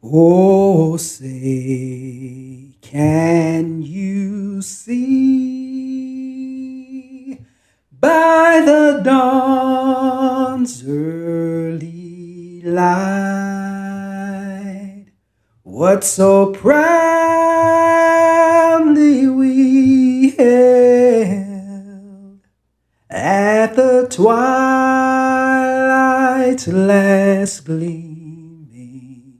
Oh, say, can you see by the dawn's early light what so proudly we held at the twilight's last gleaming,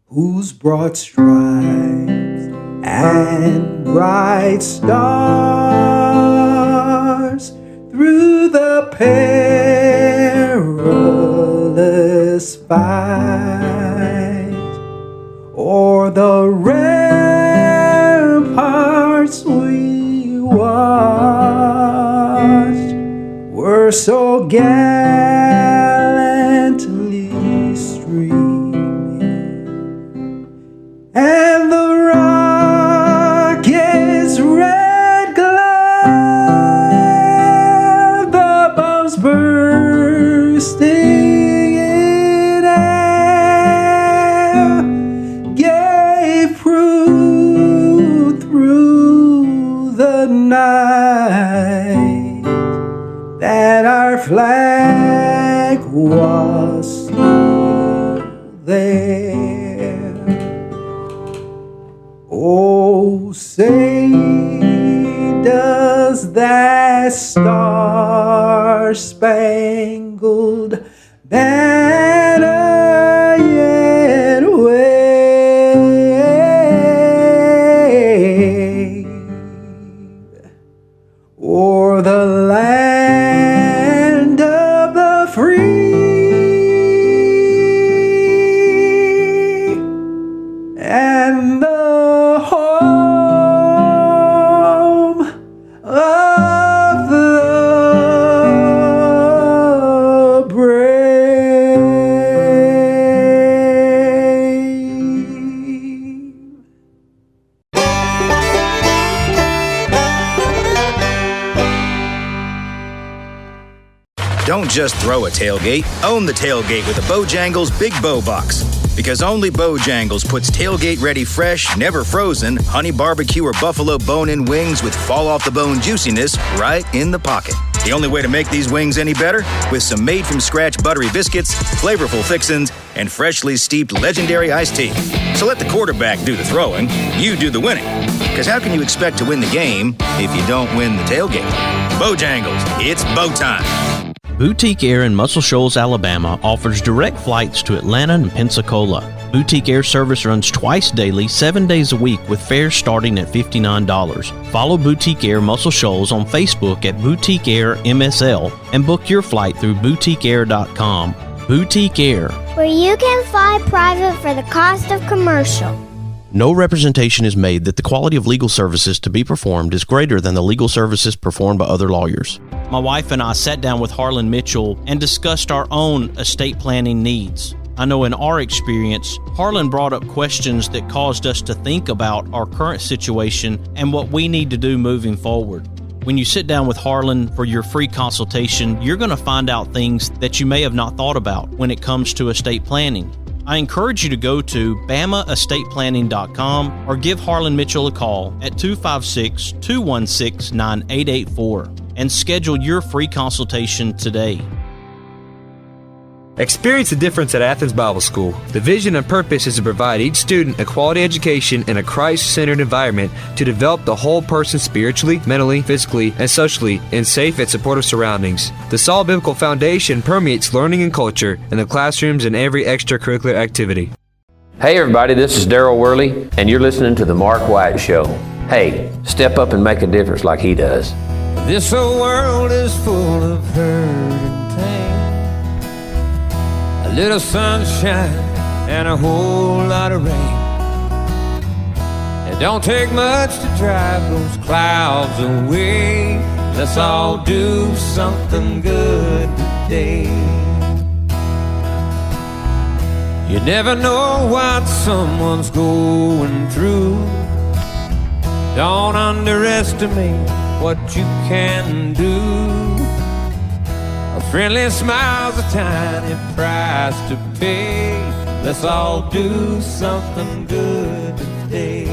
whose broad stripes and bright stars through the perilous fight o'er the ramparts we watched were so gallantly streaming, and the rocket's red glare, the bombs bursting in air, gave proof through the night that our flag was still there. Oh, say, does that star-spangled banner yet wave o'er the land of the free and the home of the brave? Don't just throw a tailgate. Own the tailgate with a Bojangles Big Bow Box. Because only Bojangles puts tailgate-ready fresh, never frozen, honey barbecue or buffalo bone-in wings with fall-off-the-bone juiciness right in the pocket. The only way to make these wings any better? With some made-from-scratch buttery biscuits, flavorful fixins, and freshly steeped legendary iced tea. So let the quarterback do the throwing, you do the winning. Because how can you expect to win the game if you don't win the tailgate? Bojangles, it's bow time. Boutique Air in Muscle Shoals, Alabama offers direct flights to Atlanta and Pensacola. Boutique Air service runs twice daily, 7 days a week with fares starting at $59. Follow Boutique Air Muscle Shoals on Facebook at Boutique Air MSL and book your flight through boutiqueair.com. Boutique Air, where you can fly private for the cost of commercial. No representation is made that the quality of legal services to be performed is greater than the legal services performed by other lawyers. My wife and I sat down with Harlan Mitchell and discussed our own estate planning needs. I know in our experience, Harlan brought up questions that caused us to think about our current situation and what we need to do moving forward. When you sit down with Harlan for your free consultation, you're going to find out things that you may have not thought about when it comes to estate planning. I encourage you to go to BamaEstatePlanning.com or give Harlan Mitchell a call at 256-216-9884 and schedule your free consultation today. Experience the difference at Athens Bible School. The vision and purpose is to provide each student a quality education in a Christ-centered environment to develop the whole person spiritually, mentally, physically, and socially in safe and supportive surroundings. The solid biblical foundation permeates learning and culture in the classrooms and every extracurricular activity. Hey everybody, this is Daryl Worley, and you're listening to The Mark White Show. Hey, step up and make a difference like he does. This whole world is full of hurt and pain. A little sunshine and a whole lot of rain. It don't take much to drive those clouds away. Let's all do something good today. You never know what someone's going through. Don't underestimate what you can do. A friendly smile's a tiny price to pay. Let's all do something good today.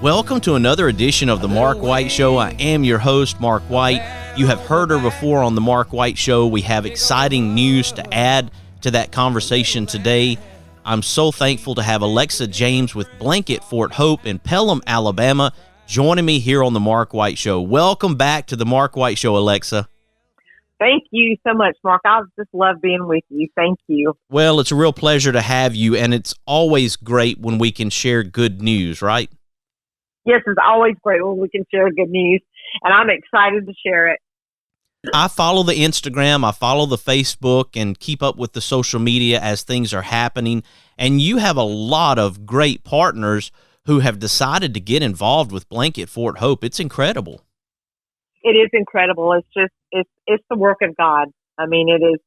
Welcome to another edition of the Mark White Show. I am your host, Mark White. You have heard her before on the Mark White Show. We have exciting news to add to that conversation today. I'm so thankful to have Alexa James with Blanket Fort Hope in Pelham, Alabama, joining me here on the Mark White Show. Welcome back to the Mark White Show, Alexa. Thank you so much, Mark. I just love being with you. Thank you. Well, it's a real pleasure to have you, and it's always great when we can share good news, right? Yes, it's always great when we can share good news, and I'm excited to share it. I follow the Instagram, I follow the Facebook, and keep up with the social media as things are happening, and you have a lot of great partners who have decided to get involved with Blanket Fort Hope. It's incredible. It is incredible. It's the work of God. I mean, it is.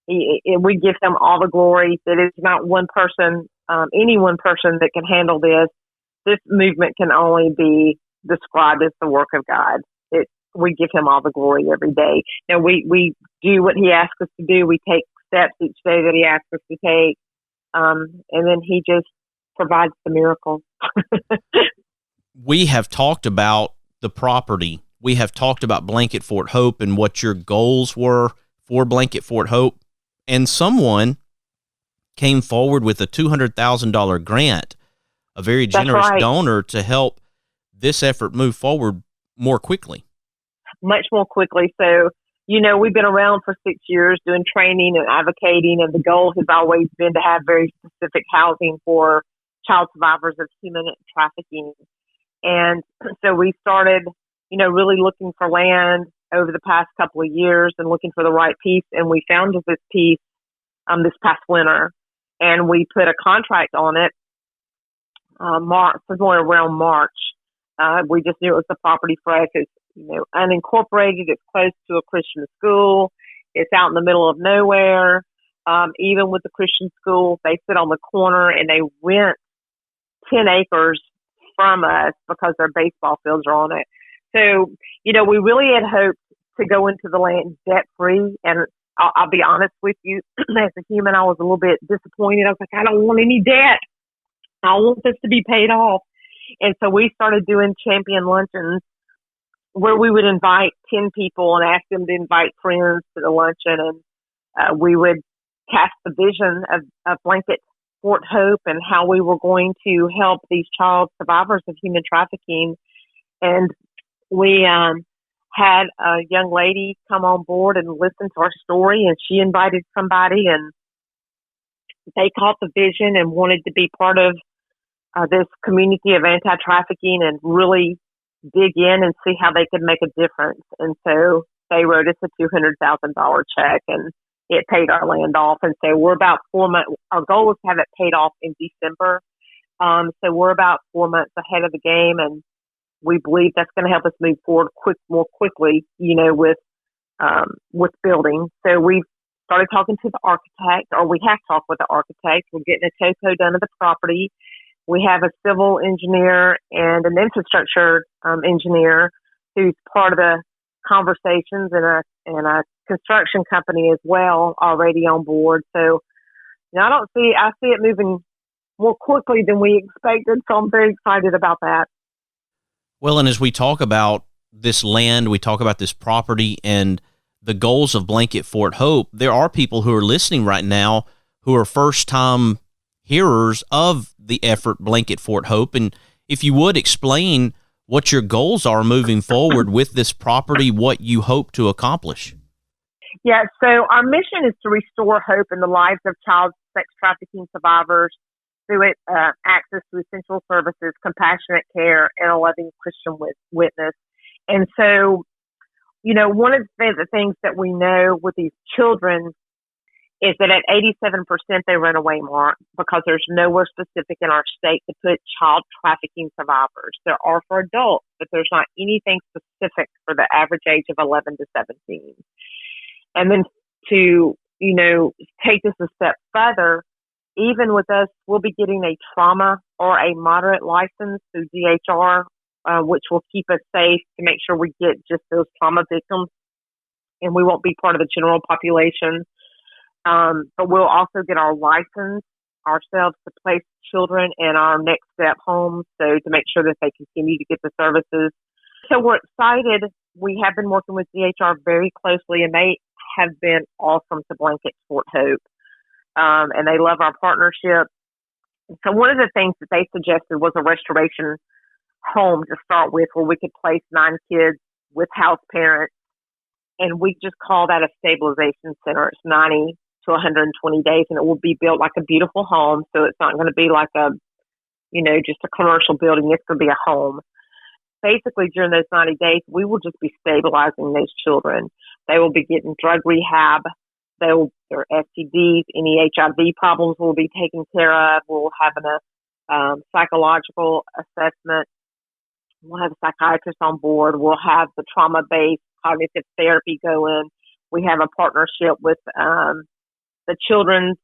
We give Him all the glory. It is not one person, any one person that can handle this. This movement can only be described as the work of God. We give Him all the glory every day. Now, we do what He asks us to do. We take steps each day that He asks us to take. And then He just provides the miracle. We have talked about the property. We have talked about Blanket Fort Hope and what your goals were for Blanket Fort Hope. And someone came forward with a $200,000 grant, a very generous donor, to help this effort move forward more quickly. Much more quickly. So, we've been around for 6 years doing training and advocating, and the goal has always been to have very specific housing for child survivors of human trafficking. And so we started, really looking for land over the past couple of years and looking for the right piece. And we found this piece this past winter, and we put a contract on it somewhere around March. We just knew it was the property for us. It's, unincorporated. It's close to a Christian school. It's out in the middle of nowhere. Even with the Christian school, they sit on the corner and they rent 10 acres from us because their baseball fields are on it. So, we really had hoped to go into the land debt-free. And I'll be honest with you, as a human, I was a little bit disappointed. I was like, I don't want any debt. I want this to be paid off. And so we started doing champion luncheons where we would invite 10 people and ask them to invite friends to the luncheon. And we would cast the vision of Blanket Fort Hope and how we were going to help these child survivors of human trafficking. And we had a young lady come on board and listen to our story, and she invited somebody, and they caught the vision and wanted to be part of this community of anti-trafficking and really dig in and see how they could make a difference. And so they wrote us a $200,000 check, and it paid our land off. And so we're about 4 months. Our goal was to have it paid off in December. So we're about 4 months ahead of the game, and we believe that's going to help us move forward more quickly, with building. So we've started talking to the architect, or we have talked with the architect. We're getting a topo done of the property. We have a civil engineer and an infrastructure engineer who's part of the conversations, and a construction company as well already on board. So I see it moving more quickly than we expected. So I'm very excited about that. Well, and as we talk about this land, we talk about this property and the goals of Blanket Fort Hope, there are people who are listening right now who are first-time hearers of the effort Blanket Fort Hope. And if you would explain what your goals are moving forward with this property, what you hope to accomplish. Yeah, so our mission is to restore hope in the lives of child sex trafficking survivors through access to essential services, compassionate care, and a loving Christian witness. And so, one of the things that we know with these children is that at 87% they run away, Mark, because there's nowhere specific in our state to put child trafficking survivors. There are for adults, but there's not anything specific for the average age of 11 to 17. And then to, take this a step further, even with us, we'll be getting a trauma or a moderate license through DHR, which will keep us safe to make sure we get just those trauma victims, and we won't be part of the general population. But we'll also get our license ourselves to place children in our next step homes, so to make sure that they continue to get the services. So we're excited. We have been working with DHR very closely, and they have been awesome to Blanket Fort Hope. And they love our partnership. So one of the things that they suggested was a restoration home to start with, where we could place 9 kids with house parents, and we just call that a stabilization center. It's 90 to 120 days, and it will be built like a beautiful home. So it's not going to be like just a commercial building. It's going to be a home. Basically, during those 90 days, we will just be stabilizing those children. They will be getting drug rehab. Their STDs, any HIV problems will be taken care of. We'll have a psychological assessment. We'll have a psychiatrist on board. We'll have the trauma-based cognitive therapy going. We have a partnership with the Children's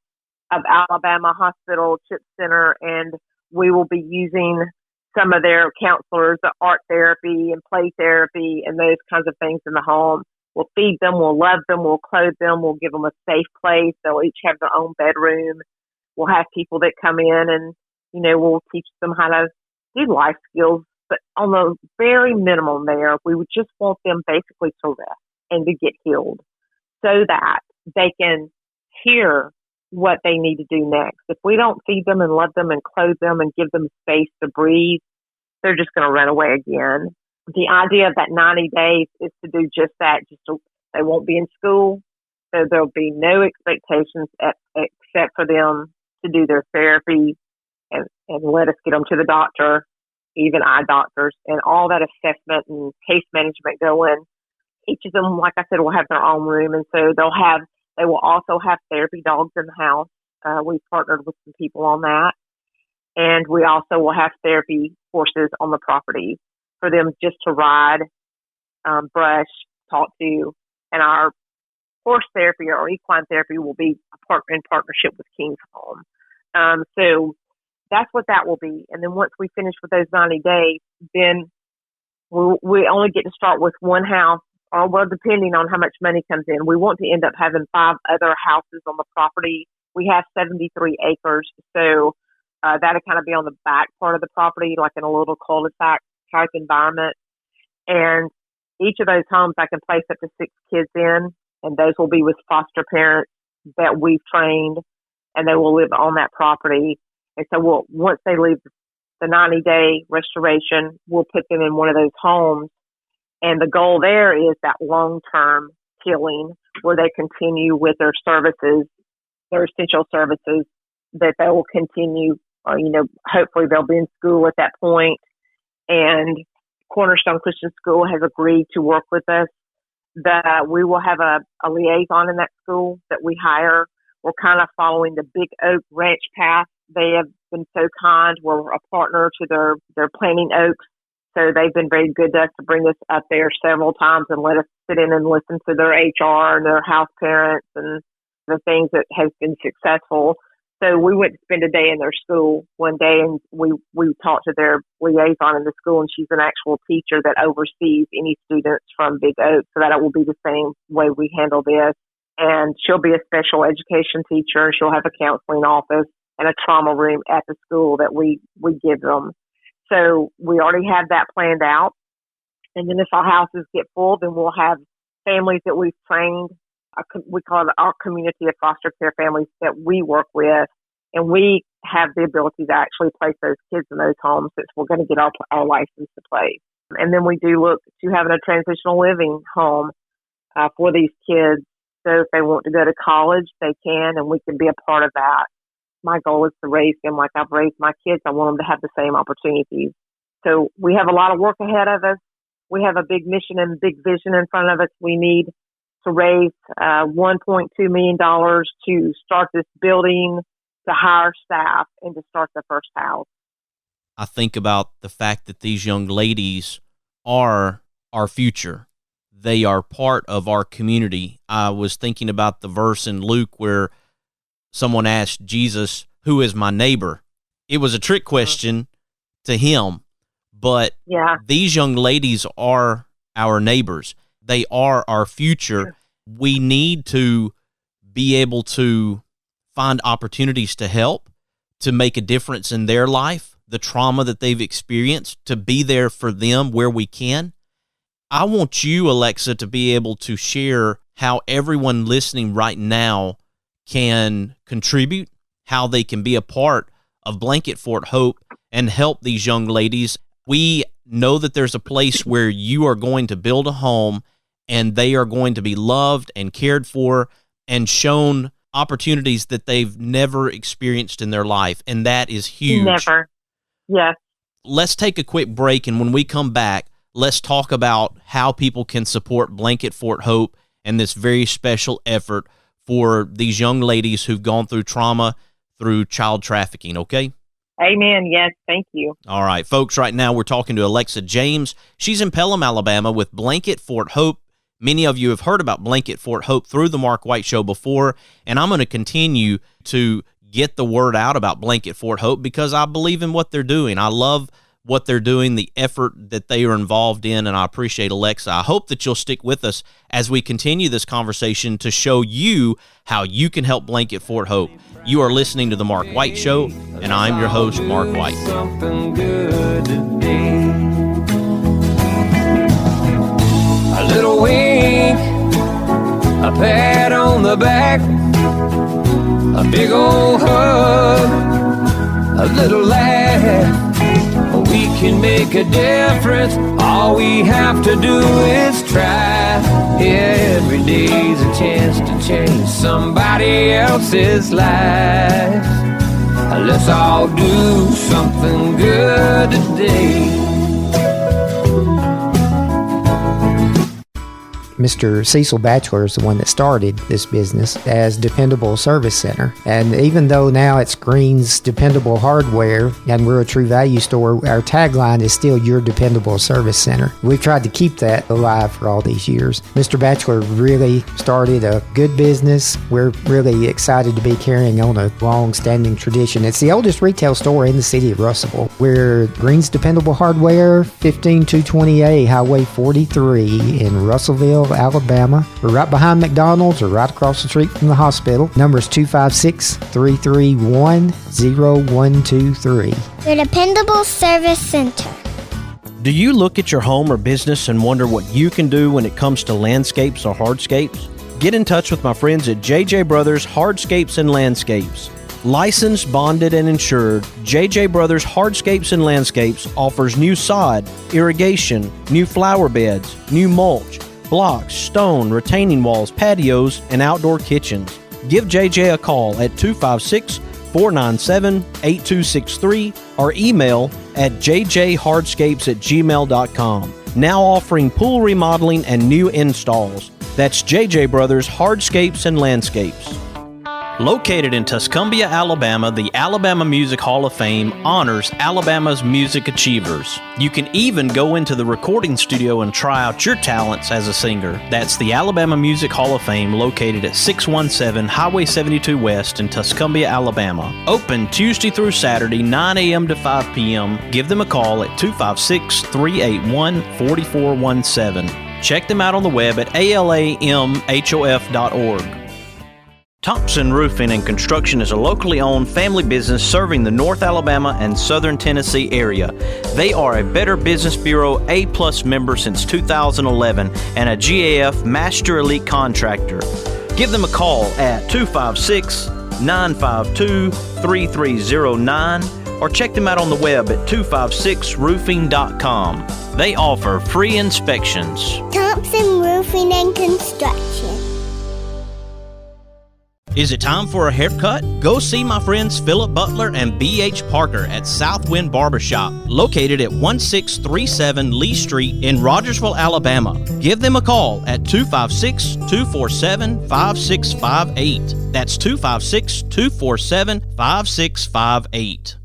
of Alabama Hospital CHIP Center, and we will be using some of their counselors, the art therapy and play therapy and those kinds of things in the home. We'll feed them, we'll love them, we'll clothe them, we'll give them a safe place. They'll each have their own bedroom. We'll have people that come in and, we'll teach them how to do life skills, but on the very minimum there, we would just want them basically to rest and to get healed so that they can hear what they need to do next. If we don't feed them and love them and clothe them and give them space to breathe, they're just going to run away again. The idea of that 90 days is to do just that. They won't be in school, so there'll be no expectations except for them to do their therapy and let us get them to the doctor, even eye doctors, and all that assessment and case management going. Each of them, like I said, will have their own room, and so they will also have therapy dogs in the house. We've partnered with some people on that, and we also will have therapy horses on the property for them just to ride, brush, talk to, and our horse therapy or equine therapy will be in partnership with King's Home. So that's what that will be. And then once we finish with those 90 days, then we only get to start with one house, or depending on how much money comes in. We want to end up having 5 other houses on the property. We have 73 acres, so that'll kind of be on the back part of the property, like in a little cul-de-sac type environment. And each of those homes I can place up to 6 kids in, and those will be with foster parents that we've trained, and they will live on that property. And so once they leave the 90-day restoration, we'll put them in one of those homes. And the goal there is that long-term healing, where they continue with their services, their essential services, that they will continue, hopefully they'll be in school at that point. And Cornerstone Christian School has agreed to work with us, that we will have a liaison in that school that we hire. We're kind of following the Big Oak Ranch path. They have been so kind. We're a partner to their Planting Oaks. So they've been very good to us to bring us up there several times and let us sit in and listen to their HR and their house parents and the things that has been successful. So we went to spend a day in their school one day, and we talked to their liaison in the school, and she's an actual teacher that oversees any students from Big Oak, so that it will be the same way we handle this. And she'll be a special education teacher, and she'll have a counseling office and a trauma room at the school that we give them. So we already have that planned out. And then if our houses get full, then we'll have families that we've trained. We call it our community of foster care families that we work with. And we have the ability to actually place those kids in those homes since we're going to get our license to place. And then we do look to having a transitional living home for these kids. So if they want to go to college, they can, and we can be a part of that. My goal is to raise them like I've raised my kids. I want them to have the same opportunities. So we have a lot of work ahead of us. We have a big mission and big vision in front of us. We need to raise $1.2 million to start this building, to hire staff, and to start the first house. I think about the fact that these young ladies are our future. They are part of our community. I was thinking about the verse in Luke where someone asked Jesus, "Who is my neighbor?" It was a trick question to him, but these young ladies are our neighbors. They are our future. We need to be able to find opportunities to help, to make a difference in their life, the trauma that they've experienced, to be there for them where we can. I want you, Alexa, to be able to share how everyone listening right now can contribute, how they can be a part of Blanket Fort Hope and help these young ladies. We know that there's a place where you are going to build a home and they are going to be loved and cared for and shown opportunities that they've never experienced in their life. And that is huge. Never. Yes. Let's take a quick break. And when we come back, let's talk about how people can support Blanket Fort Hope and this very special effort for these young ladies who've gone through trauma through child trafficking. Okay? Amen. Yes. Thank you. All right, folks, right now we're talking to Alexa James. She's in Pelham, Alabama with Blanket Fort Hope. Many of you have heard about Blanket Fort Hope through the Mark White Show before, and I'm going to continue to get the word out about Blanket Fort Hope because I believe in what they're doing. I love what they're doing, the effort that they are involved in, and I appreciate Alexa. I hope that you'll stick with us as we continue this conversation to show you how you can help Blanket Fort Hope. You are listening to The Mark White Show, and I'm your host, Mark White. Something good today. A little wink, a pat on the back, a big old hug, a little laugh. We can make a difference. All we have to do is try. Every day's a chance to change somebody else's life. Let's all do something good today. Mr. Cecil Batchelor is the one that started this business as Dependable Service Center. And even though now it's Green's Dependable Hardware and we're a True Value store, our tagline is still Your Dependable Service Center. We've tried to keep that alive for all these years. Mr. Batchelor really started a good business. We're really excited to be carrying on a long-standing tradition. It's the oldest retail store in the city of Russellville. We're Green's Dependable Hardware, 15220A Highway 43 in Russellville, Alabama. We're right behind McDonald's or right across the street from the hospital. Number is 256-331-0123. Your Dependable Service Center. Do you look at your home or business and wonder what you can do when it comes to landscapes or hardscapes? Get in touch with my friends at JJ Brothers Hardscapes and Landscapes. Licensed, bonded, and insured, JJ Brothers Hardscapes and Landscapes offers new sod, irrigation, new flower beds, new mulch, blocks, stone, retaining walls, patios, and outdoor kitchens. Give JJ a call at 256-497-8263 or email at jjhardscapes@gmail.com. Now offering pool remodeling and new installs. That's JJ Brothers Hardscapes and Landscapes. Located in Tuscumbia, Alabama, the Alabama Music Hall of Fame honors Alabama's music achievers. You can even go into the recording studio and try out your talents as a singer. That's the Alabama Music Hall of Fame located at 617 Highway 72 West in Tuscumbia, Alabama. Open Tuesday through Saturday, 9 a.m. to 5 p.m. Give them a call at 256-381-4417. Check them out on the web at alamhof.org. Thompson Roofing and Construction is a locally owned family business serving the North Alabama and Southern Tennessee area. They are a Better Business Bureau A+ member since 2011 and a GAF Master Elite Contractor. Give them a call at 256-952-3309 or check them out on the web at 256roofing.com. They offer free inspections. Thompson Roofing and Construction. Is it time for a haircut? Go see my friends Philip Butler and B.H. Parker at Southwind Barbershop, located at 1637 Lee Street in Rogersville, Alabama. Give them a call at 256-247-5658. That's 256-247-5658.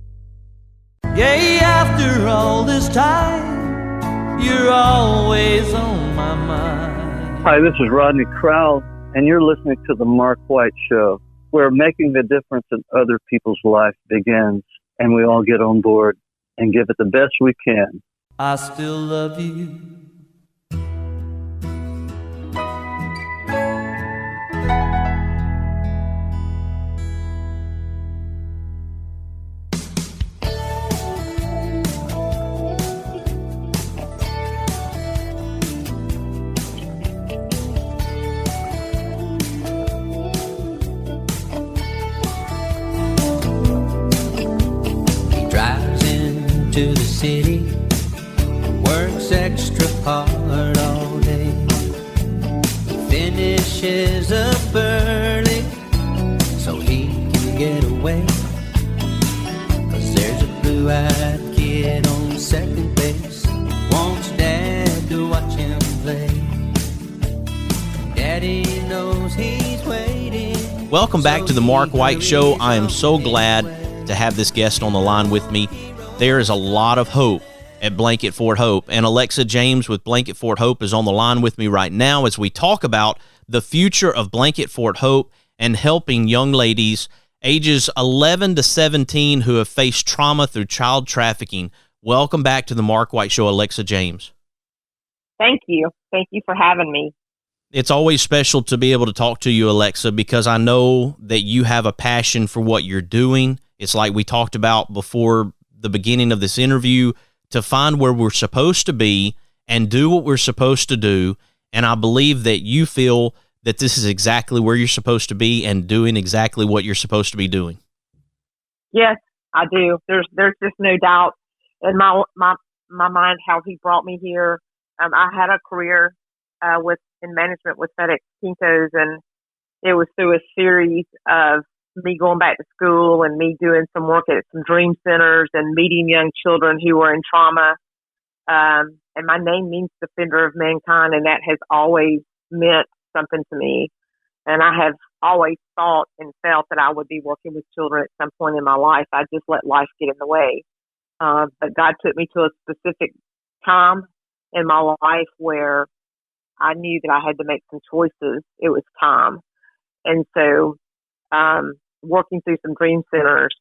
Yeah, after all this time, you're always on my mind. Hi, this is Rodney Crowell, and you're listening to The Mark White Show, where making the difference in other people's life begins, and we all get on board and give it the best we can. I still love you. to the city, works extra hard all day. He finishes up early so he can get away. 'Cause there's a blue-eyed kid on second base, wants Dad to watch him play. Daddy knows he's waiting. Welcome back to the Mark White Show. I am so glad to have this guest on the line with me. There is a lot of hope at Blanket Fort Hope, and Alexa James with Blanket Fort Hope is on the line with me right now as we talk about the future of Blanket Fort Hope and helping young ladies ages 11 to 17 who have faced trauma through child trafficking. Welcome back to the Mark White Show, Alexa James. Thank you. Thank you for having me. It's always special to be able to talk to you, Alexa, because I know that you have a passion for what you're doing. It's like we talked about before the beginning of this interview, to find where we're supposed to be and do what we're supposed to do. And I believe that you feel that this is exactly where you're supposed to be and doing exactly what you're supposed to be doing. Yes, I do. There's just no doubt in my mind how he brought me here. I had a career in management with FedEx Kinko's, and it was through a series of me going back to school and me doing some work at some dream centers and meeting young children who were in trauma. And my name means defender of mankind, and that has always meant something to me. And I have always thought and felt that I would be working with children at some point in my life. I just let life get in the way. But God took me to a specific time in my life where I knew that I had to make some choices. It was time. And so, working through some dream centers,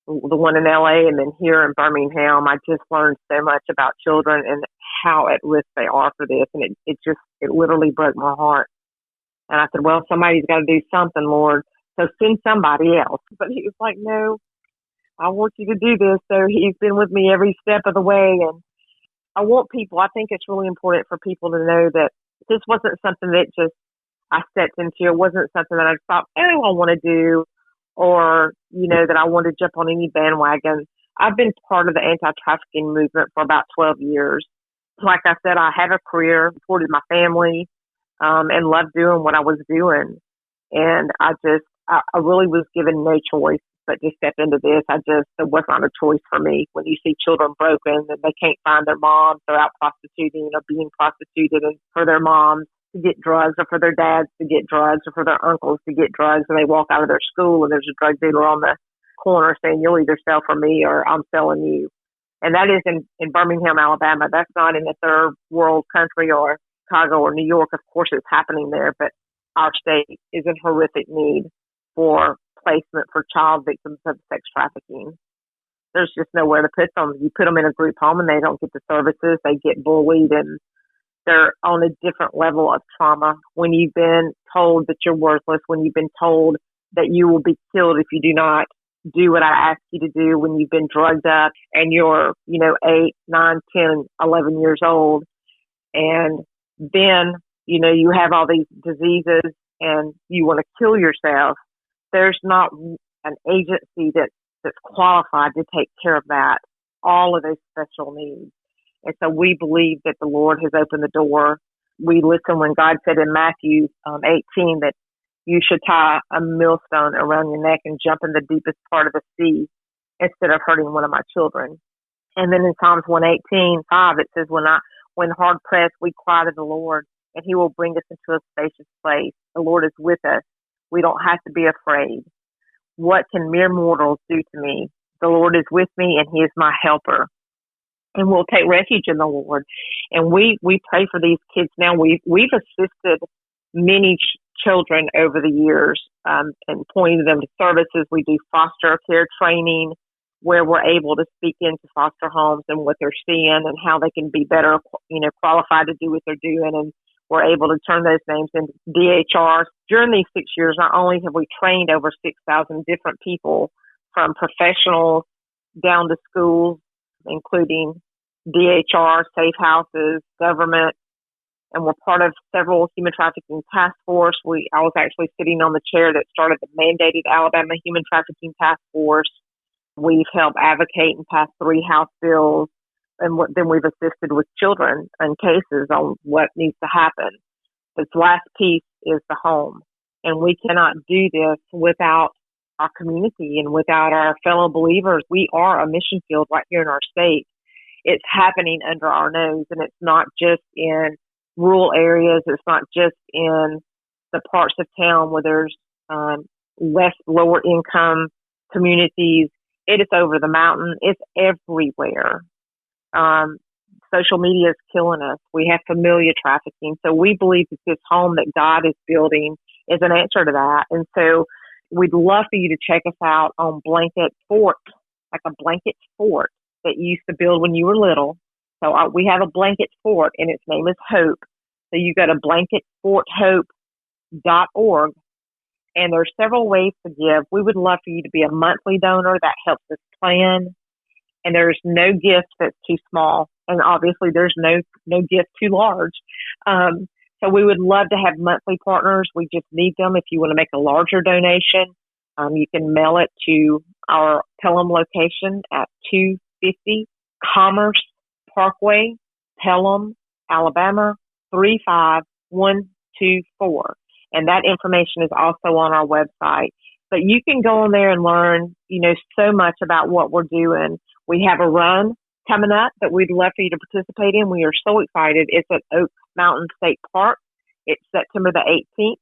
the one in LA and then here in Birmingham, I just learned so much about children and how at risk they are for this. And it literally broke my heart. And I said, well, somebody's got to do something, Lord. So send somebody else. But he was like, no, I want you to do this. So he's been with me every step of the way. And I think it's really important for people to know that this wasn't something that just I stepped into. It wasn't something that I thought, oh, I want to do, or, that I want to jump on any bandwagon. I've been part of the anti-trafficking movement for about 12 years. Like I said, I had a career, supported my family, and loved doing what I was doing. And I really was given no choice but to step into this. It was not a choice for me. When you see children broken and they can't find their moms, they're out prostituting or being prostituted, and for their moms to get drugs, or for their dads to get drugs, or for their uncles to get drugs, and they walk out of their school and there's a drug dealer on the corner saying, you'll either sell for me or I'm selling you. And that is in Birmingham, Alabama. That's not in a third world country or Chicago or New York. Of course it's happening there, but our state is in horrific need for placement for child victims of sex trafficking. There's just nowhere to put them. You put them in a group home and they don't get the services. They get bullied, and they're on a different level of trauma. When you've been told that you're worthless, when you've been told that you will be killed if you do not do what I ask you to do, when you've been drugged up and you're, 8, 9, 10, 11 years old, and then, you have all these diseases and you want to kill yourself. There's not an agency that's qualified to take care of that, all of those special needs. And so we believe that the Lord has opened the door. We listen when God said in Matthew 18 that you should tie a millstone around your neck and jump in the deepest part of the sea instead of hurting one of my children. And then in Psalms 118:5, it says, when hard pressed, we cry to the Lord, and he will bring us into a spacious place. The Lord is with us. We don't have to be afraid. What can mere mortals do to me? The Lord is with me, and he is my helper. And we'll take refuge in the Lord. And we pray for these kids now. We've assisted many children over the years and pointing them to services. We do foster care training where we're able to speak into foster homes and what they're seeing and how they can be better, qualified to do what they're doing. And we're able to turn those names into DHRs. During these 6 years, not only have we trained over 6,000 different people, from professionals down to schools, including DHR, safe houses, government, and we're part of several human trafficking task force. I was actually sitting on the chair that started the mandated Alabama Human Trafficking Task Force. We've helped advocate and pass 3 House bills, and then we've assisted with children and cases on what needs to happen. This last piece is the home, and we cannot do this without our community and without our fellow believers. We are a mission field right here in our state. It's happening under our nose, and it's not just in rural areas. It's not just in the parts of town where there's lower income communities. It is over the mountain. It's everywhere. Social media is killing us. We have familiar trafficking. So we believe that this home that God is building is an answer to that. And so we'd love for you to check us out on Blanket Fort, like a blanket fort that you used to build when you were little. So we have a blanket fort, and its name is Hope. So you go to blanketforthope.org, and there's several ways to give. We would love for you to be a monthly donor. That helps us plan. And there's no gift that's too small. And obviously there's no gift too large. So we would love to have monthly partners. We just need them. If you want to make a larger donation, you can mail it to our Pelham location at 250 Commerce Parkway, Pelham, Alabama, 35124. And that information is also on our website. But you can go on there and learn, so much about what we're doing. We have a run coming up that we'd love for you to participate in. We are so excited. It's at Oak Mountain State Park. It's September the 18th.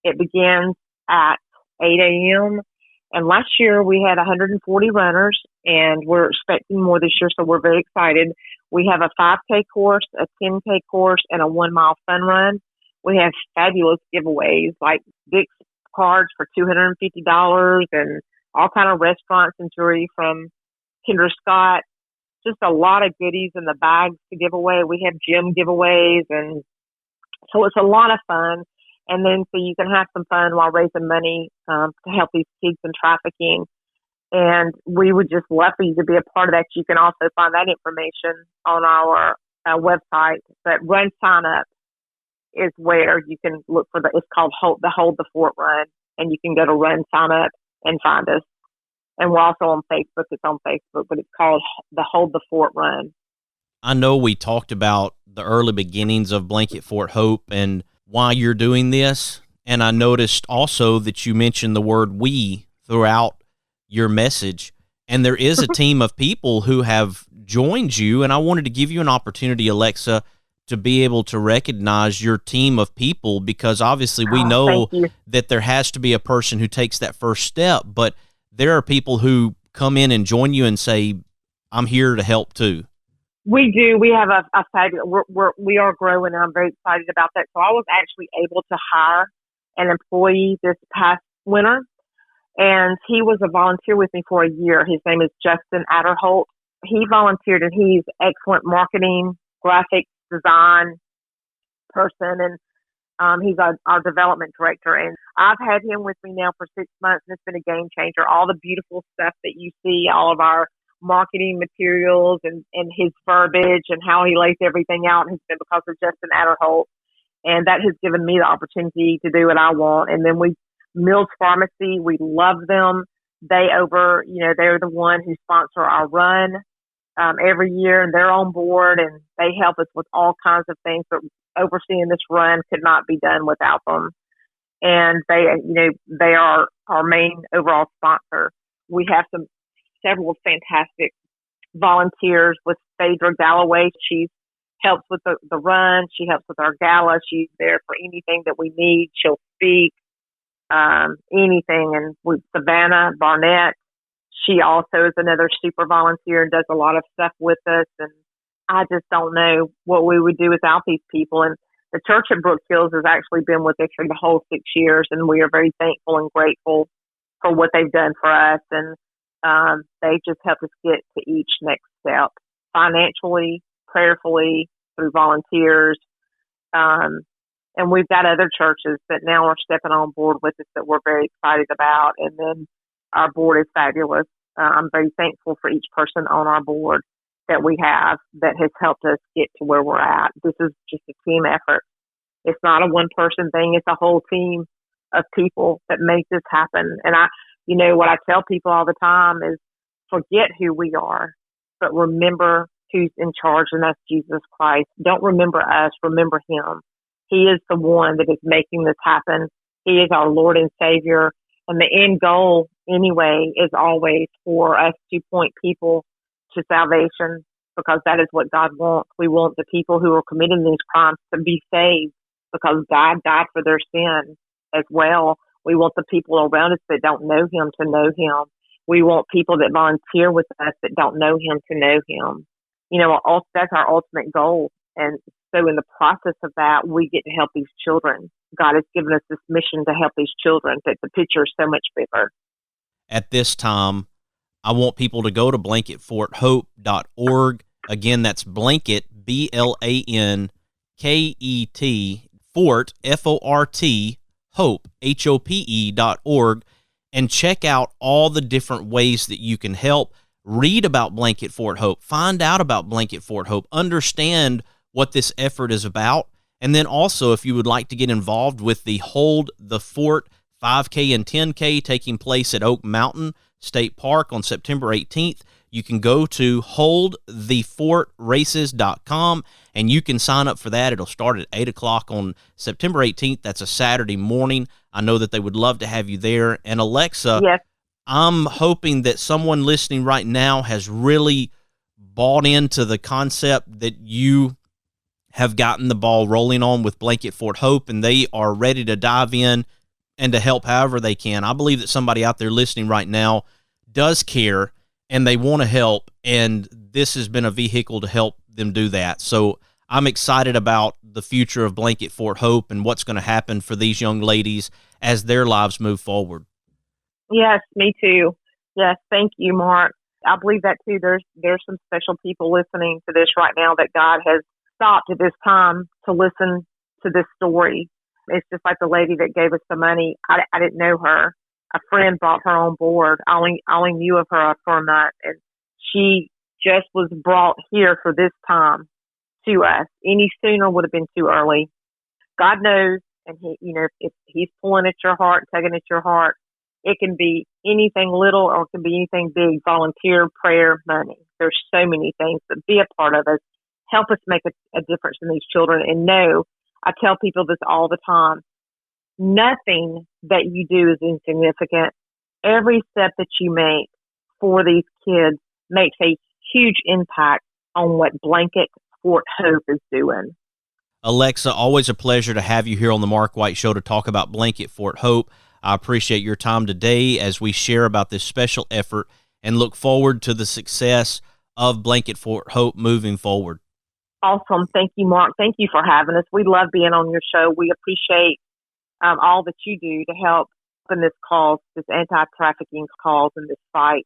It begins at 8 a.m. And last year we had 140 runners, and we're expecting more this year, so we're very excited. We have a 5K course, a 10K course, and a 1-mile fun run. We have fabulous giveaways like Dick's cards for $250 and all kind of restaurants and jewelry from Kendra Scott. Just a lot of goodies in the bags to give away. We have gym giveaways, and so it's a lot of fun. And then so you can have some fun while raising money to help these kids in trafficking. And we would just love for you to be a part of that. You can also find that information on our website. But Run Sign Up is where you can look for it's called the Hold the Fort Run. And you can go to Run Sign Up and find us. And we're also on Facebook. It's on Facebook, but it's called the Hold the Fort Run. I know we talked about the early beginnings of Blanket Fort Hope and why you're doing this. And I noticed also that you mentioned the word we throughout your message. And there is a team of people who have joined you. And I wanted to give you an opportunity, Alexa, to be able to recognize your team of people, because obviously we know that there has to be a person who takes that first step, but there are people who come in and join you and say, I'm here to help too. We do. We have a fabulous, we are growing, and I'm very excited about that. So I was actually able to hire an employee this past winter, and he was a volunteer with me for a year. His name is Justin Adderholt. He volunteered, and he's excellent marketing, graphic design person, and he's our development director. And I've had him with me now for 6 months, and it's been a game changer. All the beautiful stuff that you see, all of our marketing materials and his verbiage and how he lays everything out has been because of Justin Adderholt. And that has given me the opportunity to do what I want. And then Mills Pharmacy, we love them. They're the one who sponsor our run every year, and they're on board, and they help us with all kinds of things. But overseeing this run could not be done without them. And they are our main overall sponsor. We have several fantastic volunteers with Faye Galloway. She helps with the run. She helps with our gala. She's there for anything that we need. She'll speak, anything. And with Savannah Barnett, she also is another super volunteer and does a lot of stuff with us. And I just don't know what we would do without these people. And the church at Brook Hills has actually been with us for the whole 6 years, and we are very thankful and grateful for what they've done for us. And they just helped us get to each next step financially, prayerfully, through volunteers. And we've got other churches that now are stepping on board with us that we're very excited about. And then our board is fabulous. I'm very thankful for each person on our board that we have that has helped us get to where we're at. This is just a team effort. It's not a one-person thing. It's a whole team of people that make this happen. And what I tell people all the time is forget who we are, but remember who's in charge, and that's Jesus Christ. Don't remember us, remember him. He is the one that is making this happen. He is our Lord and Savior. And the end goal, anyway, is always for us to point people to salvation, because that is what God wants. We want the people who are committing these crimes to be saved, because God died for their sin as well. We want the people around us that don't know him to know him. We want people that volunteer with us that don't know him to know him. You know, that's our ultimate goal. And so in the process of that, we get to help these children. God has given us this mission to help these children, that the picture is so much bigger. At this time, I want people to go to blanketforthope.org. Again, that's blanket, BLANKET, Fort, FORT, Hope, HOPE.org, and check out all the different ways that you can help. Read about Blanket Fort Hope. Find out about Blanket Fort Hope. Understand what this effort is about. And then also, if you would like to get involved with the Hold the Fort 5K and 10K taking place at Oak Mountain State Park on September 18th, you can go to holdthefortraces.com and you can sign up for that. It'll start at 8 o'clock on September 18th. That's a Saturday morning. I know that they would love to have you there. And Alexa, yes, I'm hoping that someone listening right now has really bought into the concept that you have gotten the ball rolling on with Blanket Fort Hope, and they are ready to dive in and to help however they can. I believe that somebody out there listening right now does care and they want to help, and this has been a vehicle to help them do that. So I'm excited about the future of Blanket Fort Hope and what's going to happen for these young ladies as their lives move forward. Yes, me too. Yes, thank you, Mark. I believe that too. There's some special people listening to this right now that God has stopped at this time to listen to this story. It's just like the lady that gave us the money. I didn't know her. A friend brought her on board. I only knew of her for a month, and she just was brought here for this time to us. Any sooner would have been too early. God knows, and if he's pulling at your heart, tugging at your heart, it can be anything little or it can be anything big. Volunteer, prayer, money. There's so many things, but be a part of us. Help us make a difference in these children. And know, I tell people this all the time, nothing that you do is insignificant. Every step that you make for these kids makes a huge impact on what Blanket Fort Hope is doing. Alexa, always a pleasure to have you here on the Mark White Show to talk about Blanket Fort Hope. I appreciate your time today as we share about this special effort and look forward to the success of Blanket Fort Hope moving forward. Awesome. Thank you, Mark. Thank you for having us. We love being on your show. We appreciate all that you do to help in this cause, this anti-trafficking cause and this fight.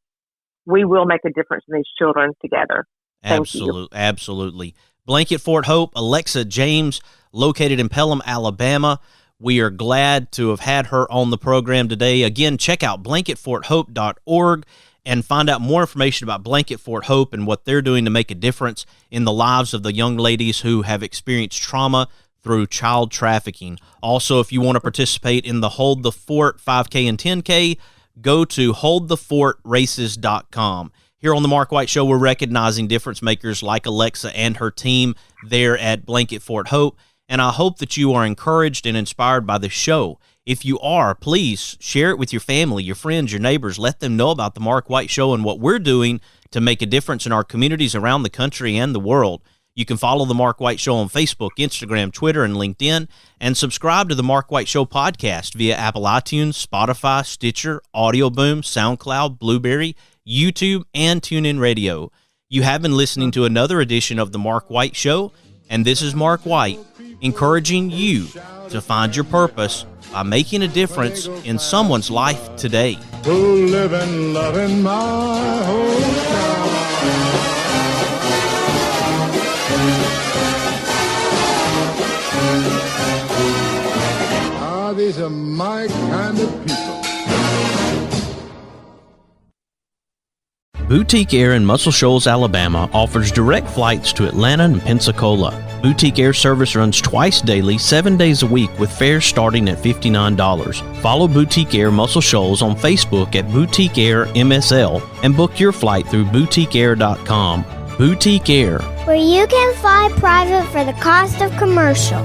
We will make a difference in these children together. Thank you. Absolutely. Blanket Fort Hope, Alexa James, located in Pelham, Alabama. We are glad to have had her on the program today. Again, check out blanketforthope.org and find out more information about Blanket Fort Hope and what they're doing to make a difference in the lives of the young ladies who have experienced trauma through child trafficking. Also, if you want to participate in the Hold the Fort 5K and 10K, go to holdthefortraces.com. Here on the Mark White Show, we're recognizing difference makers like Alexa and her team there at Blanket Fort Hope, and I hope that you are encouraged and inspired by the show. If you are, please share it with your family, your friends, your neighbors. Let them know about the Mark White Show and what we're doing to make a difference in our communities around the country and the world. You can follow the Mark White Show on Facebook, Instagram, Twitter, and LinkedIn, and subscribe to the Mark White Show podcast via Apple iTunes, Spotify, Stitcher, Audio Boom, SoundCloud, Blueberry, YouTube, and TuneIn Radio. You have been listening to another edition of the Mark White Show, and this is Mark White, encouraging you to find your purpose by making a difference in someone's life today. Who live and love in my hometown. These are my kind of people. Boutique Air in Muscle Shoals, Alabama offers direct flights to Atlanta and Pensacola. Boutique Air service runs twice daily, 7 days a week, with fares starting at $59. Follow Boutique Air Muscle Shoals on Facebook at Boutique Air MSL and book your flight through boutiqueair.com. Boutique Air, where you can fly private for the cost of commercial.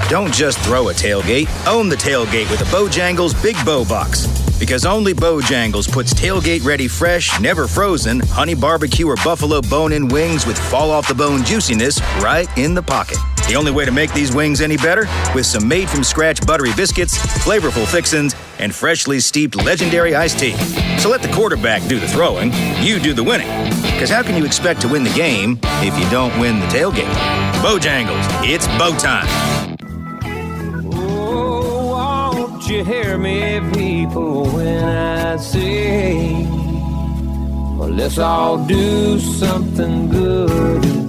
Don't just throw a tailgate, own the tailgate with a Bojangles Big Bow Box. Because only Bojangles puts tailgate-ready fresh, never frozen, honey barbecue or buffalo bone-in wings with fall-off-the-bone juiciness right in the pocket. The only way to make these wings any better? With some made-from-scratch buttery biscuits, flavorful fixins, and freshly steeped legendary iced tea. So let the quarterback do the throwing, you do the winning. Because how can you expect to win the game if you don't win the tailgate? Bojangles, it's bow time. Won't you hear me, people, when I say, well, let's all do something good